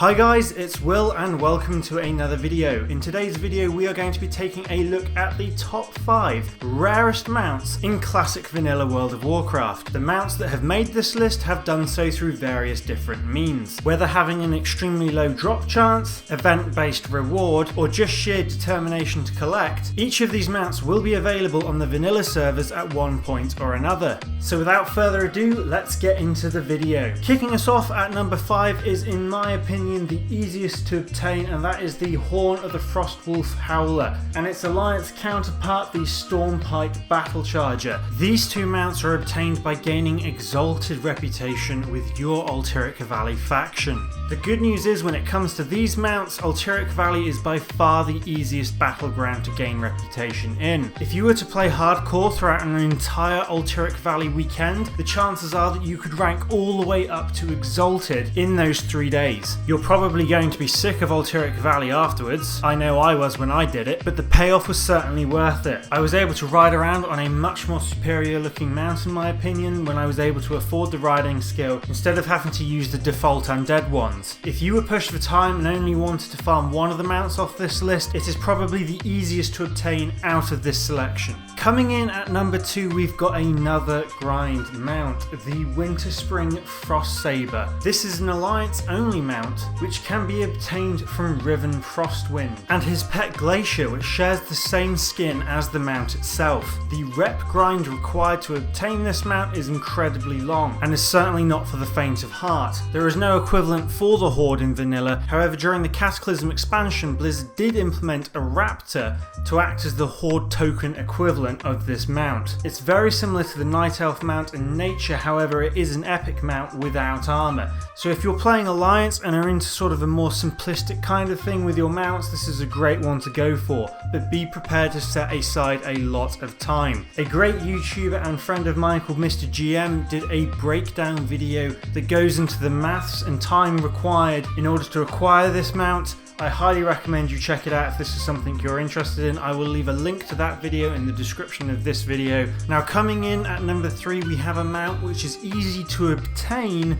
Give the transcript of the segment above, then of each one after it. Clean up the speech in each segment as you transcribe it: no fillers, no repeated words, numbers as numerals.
Hi guys, it's Will and welcome to another video. In today's video we are going to be taking a look at the top 5 rarest mounts in classic vanilla World of Warcraft. The mounts that have made this list have done so through various different means, whether having an extremely low drop chance, event-based reward, or just sheer determination to collect. Each of these mounts will be available on the vanilla servers at one point or another. So without further ado, let's get into the video. Kicking us off at number 5 is, in my opinion, the easiest to obtain, and that is the Horn of the Frostwolf Howler and its alliance counterpart, the Stormpike Battlecharger. These two mounts are obtained by gaining exalted reputation with your Alterac Valley faction. The good news is, when it comes to these mounts, Alterac Valley is by far the easiest battleground to gain reputation in. If you were to play hardcore throughout an entire Alterac Valley weekend, the chances are that you could rank all the way up to exalted in those 3 days. You're probably going to be sick of Alterac Valley afterwards. I know I was when I did it, but the payoff was certainly worth it. I was able to ride around on a much more superior looking mount in my opinion when I was able to afford the riding skill instead of having to use the default undead ones. If you were pushed for time and only wanted to farm one of the mounts off this list, it is probably the easiest to obtain out of this selection. Coming in at number 2, we've got another grind mount, the Winterspring Frostsaber. This is an alliance only mount which can be obtained from Riven Frostwind, and his pet Glacier, which shares the same skin as the mount itself. The rep grind required to obtain this mount is incredibly long and is certainly not for the faint of heart. There is no equivalent for the Horde in vanilla, however during the Cataclysm expansion Blizzard did implement a Raptor to act as the Horde token equivalent of this mount. It's very similar to the Night Elf mount in nature, however it is an epic mount without armor. So if you're playing Alliance and are into sort of a more simplistic kind of thing with your mounts, this is a great one to go for, but be prepared to set aside a lot of time. A great YouTuber and friend of mine called Mr. GM did a breakdown video that goes into the maths and time required in order to acquire this mount. I highly recommend you check it out if this is something you're interested in. I will leave a link to that video in the description of this video. Now, coming in at number 3, we have a mount which is easy to obtain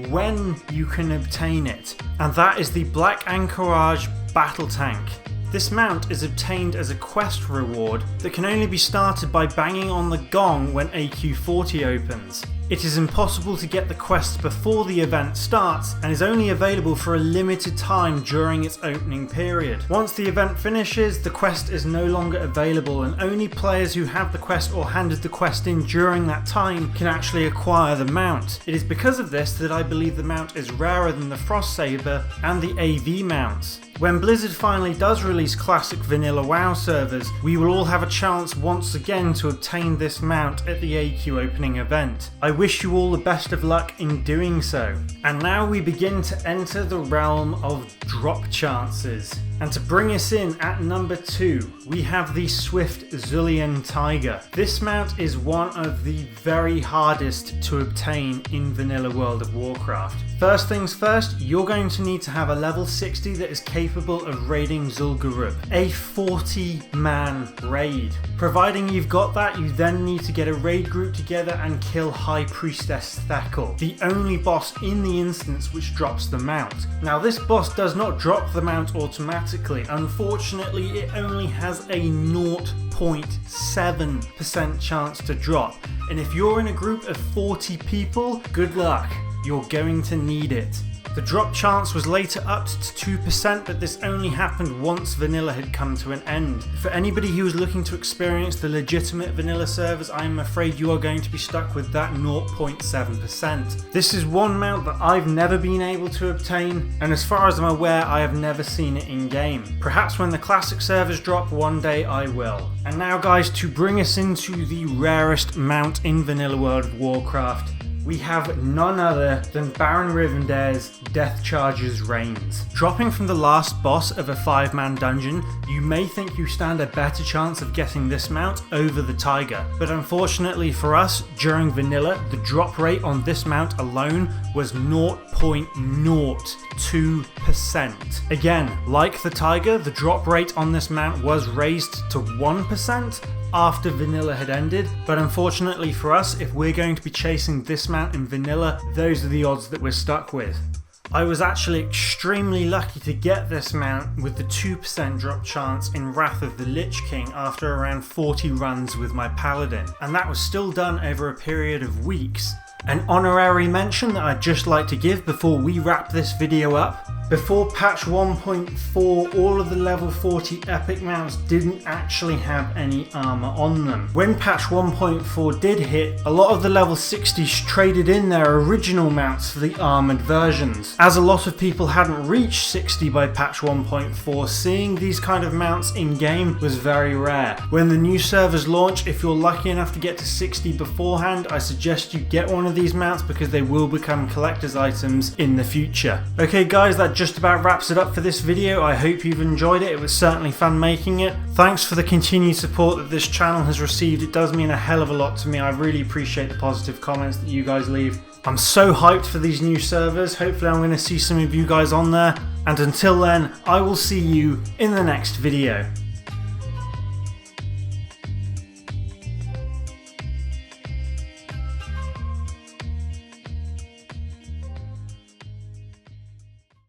when you can obtain it, and that is the Black Qiraji Battle Tank. This mount is obtained as a quest reward that can only be started by banging on the gong when AQ40 opens. It is impossible to get the quest before the event starts and is only available for a limited time during its opening period. Once the event finishes, the quest is no longer available, and only players who have the quest or handed the quest in during that time can actually acquire the mount. It is because of this that I believe the mount is rarer than the Frostsaber and the AV mounts. When Blizzard finally does release classic vanilla WoW servers, we will all have a chance once again to obtain this mount at the AQ opening event. I wish you all the best of luck in doing so. And now we begin to enter the realm of drop chances. And to bring us in at number 2, we have the Swift Zulian Tiger. This mount is one of the very hardest to obtain in vanilla World of Warcraft. First things first, you're going to need to have a level 60 that is capable of raiding Zul'Gurub, a 40-man raid. Providing you've got that, you then need to get a raid group together and kill High Priestess Thekkel, the only boss in the instance which drops the mount. Now, this boss does not drop the mount automatically. Unfortunately, it only has a 0.7% chance to drop, and if you're in a group of 40 people, good luck, you're going to need it. The drop chance was later upped to 2%, but this only happened once vanilla had come to an end. For anybody who is looking to experience the legitimate vanilla servers, I am afraid you are going to be stuck with that 0.7%. This is one mount that I've never been able to obtain, and as far as I'm aware, I have never seen it in game. Perhaps when the classic servers drop one day I will. And now guys, to bring us into the rarest mount in vanilla World of Warcraft, we have none other than Baron Rivendare's Deathcharger's Reins. Dropping from the last boss of a 5-man dungeon, you may think you stand a better chance of getting this mount over the Tiger, but unfortunately for us, during vanilla, the drop rate on this mount alone was 0.02%. Again, like the Tiger, the drop rate on this mount was raised to 1%, after vanilla had ended, but unfortunately for us, if we're going to be chasing this mount in vanilla, those are the odds that we're stuck with. I was actually extremely lucky to get this mount with the 2% drop chance in Wrath of the Lich King after around 40 runs with my Paladin, and that was still done over a period of weeks. An honorary mention that I'd just like to give before we wrap this video up. Before patch 1.4, all of the level 40 epic mounts didn't actually have any armor on them. When patch 1.4 did hit, a lot of the level 60s traded in their original mounts for the armored versions. As a lot of people hadn't reached 60 by patch 1.4, seeing these kind of mounts in game was very rare. When the new servers launch, if you're lucky enough to get to 60 beforehand, I suggest you get one of these mounts because they will become collector's items in the future. Okay guys, that just about wraps it up for this video. I hope you've enjoyed it. It was certainly fun making it. Thanks for the continued support that this channel has received. It does mean a hell of a lot to me. I really appreciate the positive comments that you guys leave. I'm so hyped for these new servers. Hopefully I'm going to see some of you guys on there. And until then, I will see you in the next video.